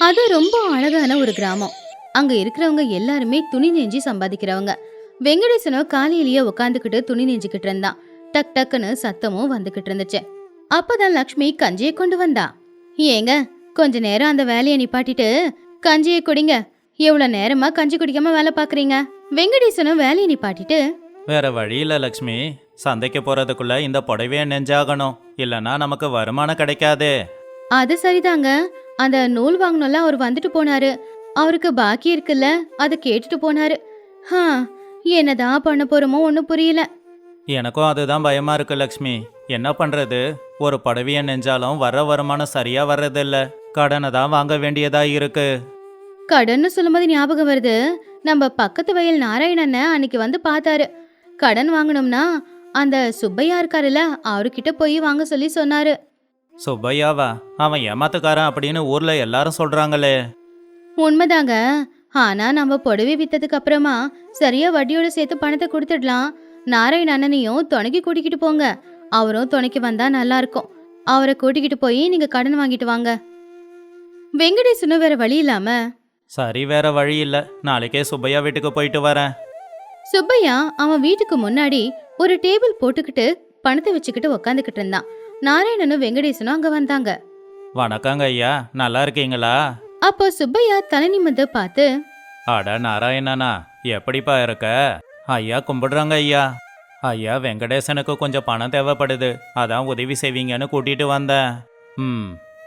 அது ரொம்ப அழகான ஒரு கிராமம். அங்க இருக்கிறவங்க எல்லாருமே துணி நெஞ்சி சம்பாதிக்கிறவங்க. வெங்கடேசனோ காலையிலேயே உட்காந்துக்கிட்டு துணி நெஞ்சுக்கிட்டு இருந்தான். டக் டக்குன்னு சத்தமும் வந்துகிட்டு இருந்துச்சு. அப்பதான் லக்ஷ்மி கஞ்சியை கொண்டு வந்தா. ஏங்க, கொஞ்ச நேரம் அந்த வேலையை நிப்பாட்டிட்டு கஞ்சியை குடிங்க. எவ்வளவு நேரமா கஞ்சி குடிக்காம வேலை பாக்குறீங்க? வெங்கடேசனும் வேலையை நிப்பாட்டிட்டு, வேற வழி இல்ல லக்ஷ்மி. சந்தைக்கு போறதுக்குள்ள இந்த புடவைய நெஞ்சாகணும், இல்லனா நமக்கு வருமானம் கிடைக்காதே. அது சரிதாங்க. அந்த நூல் வாங்கணும்ல, அவர் வந்துட்டு போனாரு. அவருக்கு பாக்கி இருக்குல்ல, அதை கேட்டுட்டு போனாரு. ஹா, என்னதான் பண்ண போறோமோ ஒன்னும் புரியல. எனக்கும் அதுதான் பயமா இருக்கு லக்ஷ்மி. என்ன பண்றது? ஒரு புடவைய நெஞ்சாலும் வர்ற வருமானம் சரியா வர்றதில்ல. கடனை தான் வாங்க வேண்டியதா இருக்கு. கடன்னு சொல்லும்போது ஞாபகம் வருது. நம்ம பக்கத்து வயல் நாராயணன் அன்னைக்கு வந்து பார்த்தாரு. கடன் வாங்கணும்னா அந்த சுப்பையா இருக்காருல்ல, அவர்கிட்ட போய் வாங்க சொல்லி சொன்னாரு. சுப்பையாவா? அவன் ஏமாத்துக்காரன் அப்படின்னு ஊர்ல எல்லாரும் சொல்றாங்களே. உண்மைதாங்க. ஆனா நம்ம புடவை வித்ததுக்கு அப்புறமா சரியா வட்டியோட சேர்த்து பணத்தை கொடுத்துடலாம். நாராயண அண்ணனையும் துணைக்கு கூட்டிக்கிட்டு போங்க. அவரும் துணைக்கு வந்தா நல்லா இருக்கும். அவரை கூட்டிக்கிட்டு போய் நீங்க கடன் வாங்கிட்டு வாங்க. வெங்கடேசனும் வேற வழி இல்லாம, சரி, வேற வழி இல்ல. நாளைக்கே சுப்பையா வீட்டுக்கு போயிட்டு வரேன். சுப்பையா அவன் வீட்டுக்கு முன்னாடி ஒரு டேபிள் போட்டுக்கிட்டு பணத்தை வச்சுக்கிட்டு உக்காந்துக்கிட்டு இருந்தான். நாராயணனும் வெங்கடேசனும் அங்க வந்தாங்க. வணக்கங்க ஐயா, நல்லா இருக்கீங்களா? அப்போ சுப்பையா தலை நிமிர்ந்து பார்த்து, அட நாராயணனா, எப்படிப்பா இருக்க? ஐயா கும்பிடுறாங்க ஐயா. ஐயா, வெங்கடேசனுக்கு கொஞ்சம் பணம் தேவைப்படுது, அதான் உதவி செய்வீங்கன்னு கூட்டிட்டு வந்தேன்.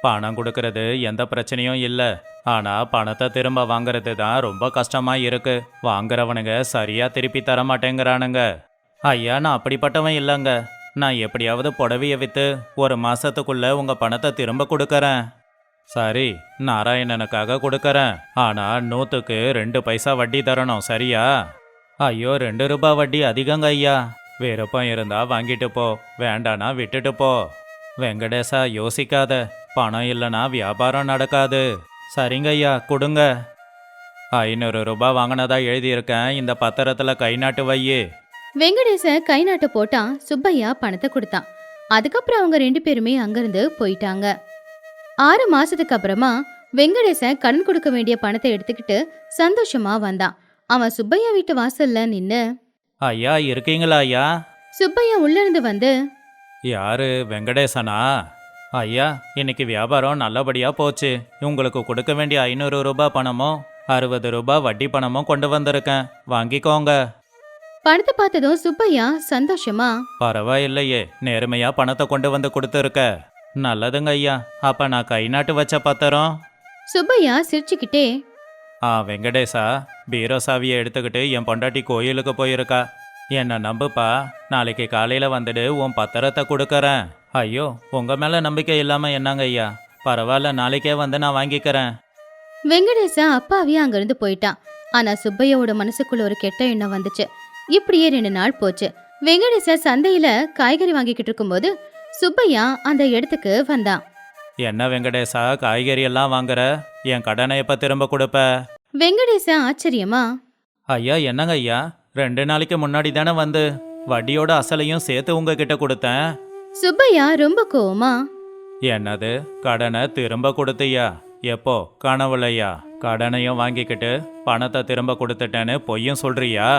பணம் கொடுக்கறது எந்த பிரச்சனையும் இல்லை. ஆனா பணத்தை திரும்ப வாங்குறது தான் ரொம்ப கஷ்டமா இருக்கு. வாங்குறவனுங்க சரியா திருப்பி தர மாட்டேங்கிறானுங்க. ஐயா, நான் அப்படிப்பட்டவன் இல்லைங்க. நான் எப்படியாவது புடவைய வித்து ஒரு மாசத்துக்குள்ள உங்க பணத்தை திரும்ப கொடுக்கறேன். சரி, நாராயணனுக்காக கொடுக்கறேன். ஆனா 100க்கு 2 பைசா வட்டி தரணும், சரியா? ஐயோ, 2 ரூபாய் வட்டி அதிகங்க ஐயா. விருப்பம் இருந்தா வாங்கிட்டு போ, வேண்டானா விட்டுட்டு போ. வெங்கடேசா, யோசிக்காத. பணம் இல்லைனா வியாபாரம் நடக்காது. சரிங்க ஐயா, கொடுங்க. 500 ரூபாய் வாங்கினதா எழுதியிருக்கேன், இந்த பத்திரத்துல கை நாட்டு வையே. வெங்கடேசன் கை நாட்டு போட்டான். சுப்பையா பணத்தை கொடுத்தான். அதுக்கப்புறம் அவங்க 2 பேருமே அங்கிருந்து போயிட்டாங்க. 6 மாசத்துக்கு அப்புறமா வெங்கடேசன் கடன் கொடுக்க வேண்டிய பணத்தை எடுத்துக்கிட்டு சந்தோஷமா வந்தான். அவன் சுப்பையா வீட்டு வாசல்ல நின்னு, ஐயா இருக்கீங்களா ஐயா? சுப்பையா உள்ள இருந்து வந்து, யாரு, வெங்கடேசனா? ஐயா, இன்னைக்கு வியாபாரம் நல்லபடியா போச்சு. உங்களுக்கு கொடுக்க வேண்டிய 500 ரூபாய் பணமும் 60 ரூபாய் வட்டி பணமும் கொண்டு வந்திருக்கேன், வாங்கிக்கோங்க. பணத்தை பார்த்ததும் சுப்பையா சந்தோஷமா, பரவாயில்லையே, நேர்மையா பணத்தை கொண்டு வந்து கொடுத்துருக்க. நல்லதுங்க ஐயா. அப்ப நான் கை நாட்டு வச்ச பத்திரம். சுப்பையா சிரிச்சுக்கிட்டே, வெங்கடேசா, பீரோ சாவியை எடுத்துக்கிட்டு என் பொண்டாட்டி கோயிலுக்கு போயிருக்கா. என்னை நம்புப்பா, நாளைக்கு காலையில வந்துடு, உன் பத்திரத்தை கொடுக்கறேன். ஐயோ, உங்க மேல நம்பிக்கை இல்லாம என்னங்க ஐயா? பரவாயில்ல, நாளைக்கே வந்து நான் வாங்கிக்கிறேன். வெங்கடேசன் அப்பாவியே அங்கிருந்து போயிட்டான். ஆனா சுப்பையாவோட மனசுக்குள்ள ஒரு கெட்ட எண்ணம் வந்துச்சு. இப்படியே 2 நாள் போச்சு. வெங்கடேசன் சந்தையில காய்கறி வாங்கிக்கிட்டு இருக்கும்போது சுப்பையா அந்த இடத்துக்கு வந்தான். என்ன வெங்கடேசா, காய்கறி எல்லாம் வாங்குற? என் கடனை எப்ப திரும்ப கொடுப்ப? வெங்கடேசன் ஆச்சரியமா, ஐயா, என்னங்க ஐயா, 2 நாளைக்கு முன்னாடி தானே வந்து வட்டியோட அசலையும் சேர்த்து உங்ககிட்ட கொடுத்தேன். சுப்பையா ரொம்ப கோவமா, என்னது, கடனை திரும்ப கொடுத்தியா? எப்போ? கனவுலையா? கடனையும் வாங்கிக்கிட்டு பணத்தை திரும்ப கொடுத்துட்டேன்னு பொய்யும் சொல்றியா?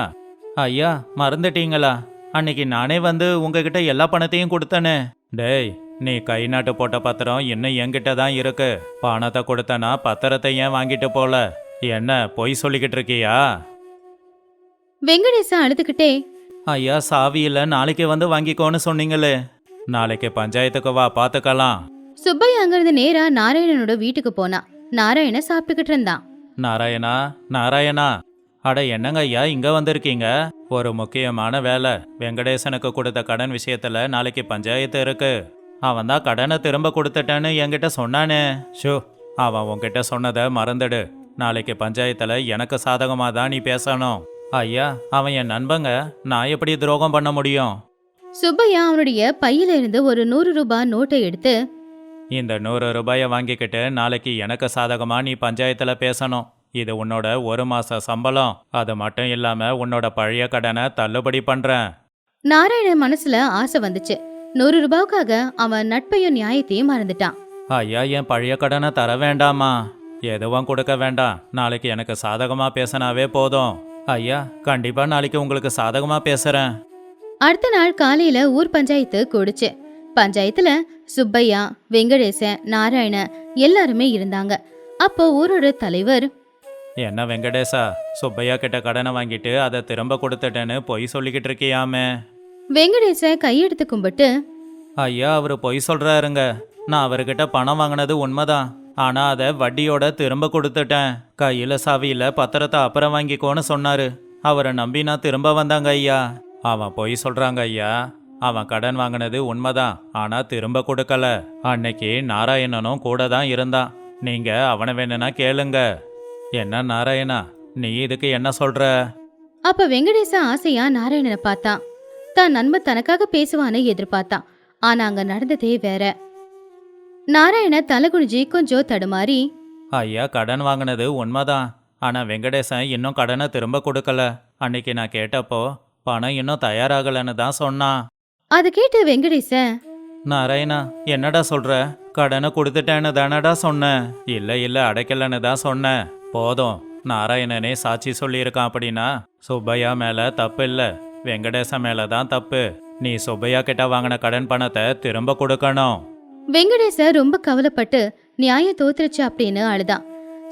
ஐயா, மறந்துட்டீங்களா? அன்னைக்கு நானே வந்து உங்ககிட்ட எல்லா பணத்தையும் கொடுத்தனே. டேய், நீ கை நாட்டு போட்ட பத்திரம் இன்னும் என்கிட்ட தான் இருக்கு. பணத்தை கொடுத்தனா பத்திரத்தை ஏன் வாங்கிட்டு போல? என்ன பொய் சொல்லிக்கிட்டு இருக்கியா? வெங்கடேசன் அழுதுகிட்டே, ஐயா, சாவியில நாளைக்கு வந்து வாங்கிக்கோன்னு சொன்னீங்களே. நாளைக்கு பஞ்சாயத்துக்கு வா, பாத்துக்கலாம். சுப்பையா அங்கிருந்து நேரா நாராயணனோட வீட்டுக்கு போனான். நாராயண சாப்பிட்டுக்கிட்டு இருந்தான். நாராயணா, நாராயணா. அட, என்னங்க ஐயா இங்க வந்திருக்கீங்க? ஒரு முக்கியமான வேலை. வெங்கடேசனுக்கு கொடுத்த கடன் விஷயத்துல நாளைக்கு பஞ்சாயத்து இருக்கு. அவன் தான் கடனை திரும்ப கொடுத்துட்டேன்னு என்கிட்ட சொன்னானே. ஷோ, அவன் உன்கிட்ட சொன்னதை மறந்துடு. நாளைக்கு பஞ்சாயத்துல எனக்கு சாதகமா தான் நீ பேசணும். ஐயா, அவன் என் நண்பங்க, நான் எப்படி துரோகம் பண்ண முடியும்? சுப்பையா அவனுடைய பையில இருந்து ஒரு 100 ரூபாய் நோட்டை எடுத்து, இந்த 100 ரூபாயை வாங்கிக்கிட்டு நாளைக்கு எனக்கு சாதகமா நீ பஞ்சாயத்துல பேசணும். இது உன்னோட 1 மாச சம்பளம். அது மட்டும் இல்லாம உன்னோட பழைய கடனை தள்ளுபடி பண்றேன். நாராயணன் மனசுல ஆசை வந்துச்சு. 100 ரூபாய்க்காக அவன் நட்பையும் நியாயத்தையும் மறந்துட்டான். ஐயா, என் பழைய கடனை தர வேண்டாமா? எதுவும் கொடுக்க வேண்டாம். நாளைக்கு எனக்கு சாதகமா பேசினாவே போதும். ஐயா, கண்டிப்பா நாளைக்கு உங்களுக்கு சாதகமா பேசுறேன். அடுத்த நாள் காலையில ஊர் பஞ்சாயத்து கூடுச்சு. பஞ்சாயத்துல சுப்பையா, வெங்கடேசன், நாராயண எல்லாருமே இருந்தாங்க. அப்போ ஊரோட தலைவர், என்ன வெங்கடேசா, சுப்பையா கிட்ட கடனை வாங்கிட்டு அதை திரும்ப கொடுத்துட்டேன்னு பொய் சொல்லிக்கிட்டு இருக்கியாமே. வெங்கடேசன் கையெடுத்து கும்பிட்டு, ஐயா, அவரு பொய் சொல்றாருங்க. நான் அவர்கிட்ட பணம் வாங்கினது உண்மைதான். ஆனா அதை வட்டியோட திரும்ப கொடுத்துட்டேன். கையில சாவியில பத்திரத்தை அப்புறம் வாங்கிக்கோன்னு சொன்னாரு. அவரை நம்பி நான் திரும்ப வந்தாங்க ஐயா. அவன் பொய் சொல்றாங்க ஐயா. அவன் கடன் வாங்கினது உண்மைதான், ஆனா திரும்ப கொடுக்கல. அன்னைக்கு நாராயணனும் கூட தான் இருந்தான். நீங்க அவனை வேணும்னா கேளுங்க. என்ன நாராயணா, நீ இதுக்கு என்ன சொல்ற? அப்ப வெங்கடேசன் ஆசையா நாராயணனை பார்த்தான். தான் நண்பன் தனக்காக பேசுவான்னு எதிர்பார்த்தான். ஆனா அங்க நடந்ததே வேற. நாராயண தலை குனிஞ்சி கொஞ்சம் தடுமாறி, ஐயா, கடன் வாங்கினது உண்மைதான். ஆனா வெங்கடேசன் இன்னும் கடனை திரும்ப கொடுக்கல. அன்னைக்கு நான் கேட்டப்போ பணம் இன்னும் தயாராகலன்னு தான் சொன்னான். அதை கேட்டு வெங்கடேசன், நாராயணா, என்னடா சொல்ற? கடனை கொடுத்துட்டேன்னு தானடா சொன்னேன். இல்ல அடைக்கலன்னு தான் சொன்னேன். போதும், நாராயணனே சாட்சி சொல்லியிருக்கான். அப்படின்னா சுப்பையா மேல தப்பு இல்ல, வெங்கடேசன் மேல தான் தப்பு. நீ சுப்பையா கிட்ட வாங்கின கடன் பணத்தை திரும்ப கொடுக்கணும். வெங்கடேசன் ரொம்ப கவலைப்பட்டு நியாயம் தோத்துருச்சு அப்படின்னு அழுதான்.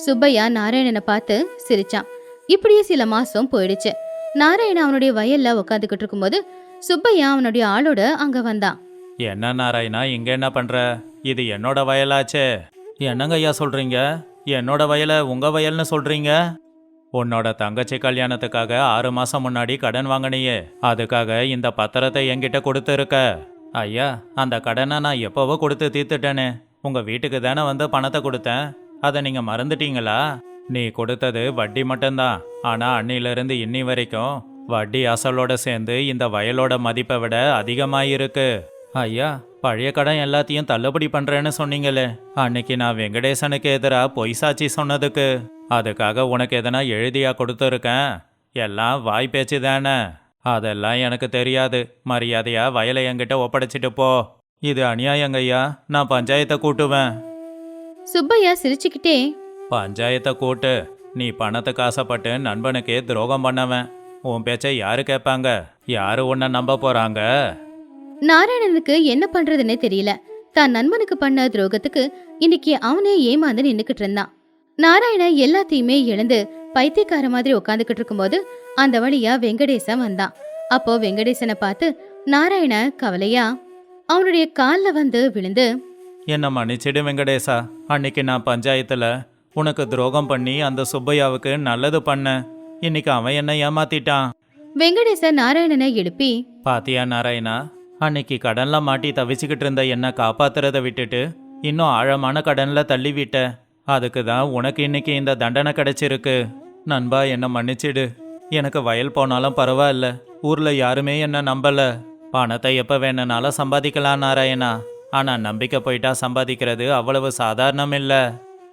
சுப்பையா நாராயணனை பார்த்து சிரிச்சான். இப்படியே சில மாசம் போயிடுச்சு. நாராயணன் அவனுடைய வயல்ல உட்காந்துக்கிட்டு இருக்கும்போது சுப்பையா அவனுடைய ஆளோட அங்க வந்தான். என்ன நாராயணா, இங்க என்ன பண்ற? இது என்னோட வயலாச்சே. என்னங்க ஐயா சொல்றீங்க? என்னோட வயலை உங்க வயல்னு சொல்றீங்க? உன்னோட தங்கச்சி கல்யாணத்துக்காக 6 மாசம் முன்னாடி கடன் வாங்கினியே, அதுக்காக இந்த பத்திரத்தை என்கிட்ட கொடுத்து இருக்க. ஐயா, அந்த கடனை நான் எப்போவோ கொடுத்து தீர்த்துட்டேனே. உங்க வீட்டுக்கு தானே வந்து பணத்தை கொடுத்தேன். அதை நீங்க மறந்துட்டீங்களா? நீ கொடுத்தது வட்டி மட்டும்தான். ஆனா அன்னிலிருந்து இன்னி வரைக்கும் வட்டி அசலோட சேர்ந்து இந்த வயலோட மதிப்பை விட அதிகமாயிருக்கு. ஐயா, பழைய கடன் எல்லாத்தையும் தள்ளுபடி பண்றேன்னு சொன்னீங்களே, அன்னைக்கு நான் வெங்கடேசனுக்கு எதிராக பொய் சாட்சி சொன்னதுக்கு அதுக்காக உனக்கு எதனா எழுதியா கொடுத்துருக்கேன்? எல்லாம் வாய் பேச்சு தானே. அதெல்லாம் எனக்கு தெரியாது. மரியாதையா வயலை என்கிட்ட ஒப்படைச்சிட்டு போ. இது அநியாயங்கய்யா. நான் பஞ்சாயத்தை கூட்டுவேன். சுப்பையா சிரிச்சுக்கிட்டே, பஞ்சாயத்தை கூட்டு. நீ பணத்துக்கு ஆசைப்பட்டு நண்பனுக்கே துரோகம் பண்ணவன். உன் பேச்சை யாரு கேட்பாங்க? யாரு உன்னை நம்ப போறாங்க? நாராயணனுக்கு என்ன பண்றதுன்னே தெரியல. தான் நண்பனுக்கு பண்ண துரோகத்துக்கு இன்னைக்கு அவனே ஏமாந்து நின்னுக்கிட்டு இருந்தான். நாராயணன் எல்லாத்தையுமே இழந்து பைத்தியக்கார மாதிரி உட்காந்துக்கிட்டு இருக்கும்போது அந்த வழியா வெங்கடேசன் வந்தான். அப்போ வெங்கடேசனை பார்த்து நாராயண கவலையா அவனுடைய கால்ல வந்து விழுந்து, என்ன மன்னிச்சிடு வெங்கடேசா. அன்னைக்கு நான் பஞ்சாயத்துல உனக்கு துரோகம் பண்ணி அந்த சுப்பையாவுக்கு நல்லது பண்ணேன். இன்னைக்கு அவன் என்ன ஏமாத்திட்டான். வெங்கடேசன் நாராயணனை எழுப்பி, பாத்தியா நாராயணா, அன்னைக்கு கடன்ல மாட்டி தவிச்சுக்கிட்டு இருந்த என்ன காப்பாத்துறத விட்டுட்டு இன்னும் ஆழமான கடன்ல தள்ளி விட்ட. அதுக்கு தான் உனக்கு இன்னைக்கு இந்த தண்டனை கிடைச்சிருக்கு. நண்பா, என்ன மன்னிச்சிடு. எனக்கு வயல் போனாலும் பரவாயில்ல. ஊர்ல யாருமே என்ன நம்பல. பணத்தை எப்ப வேணும்னாலும் சம்பாதிக்கலாம் நாராயணா. ஆனா நம்பிக்கை போயிட்டா சம்பாதிக்கிறது அவ்வளவு சாதாரணம் இல்ல.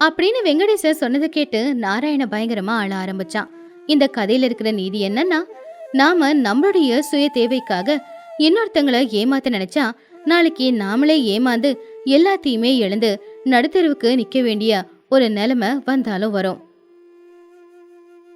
அப்படின்னு வெங்கடேசன் சொன்னதை கேட்டு நாராயண பயங்கரமா அழ ஆரம்பிச்சான். இந்த கதையில இருக்கிற நீதி என்னன்னா, நாம நம்மளுடைய சுய தேவைக்காக இன்னொருத்தங்களை ஏமாத்த நினைச்சா நாளைக்கு நாமளே ஏமாந்து எல்லாத்தையுமே இழந்து நடுத்தெருவுக்கு நிக்க வேண்டிய ஒரு நிலைமை வந்தாலும் வரும்.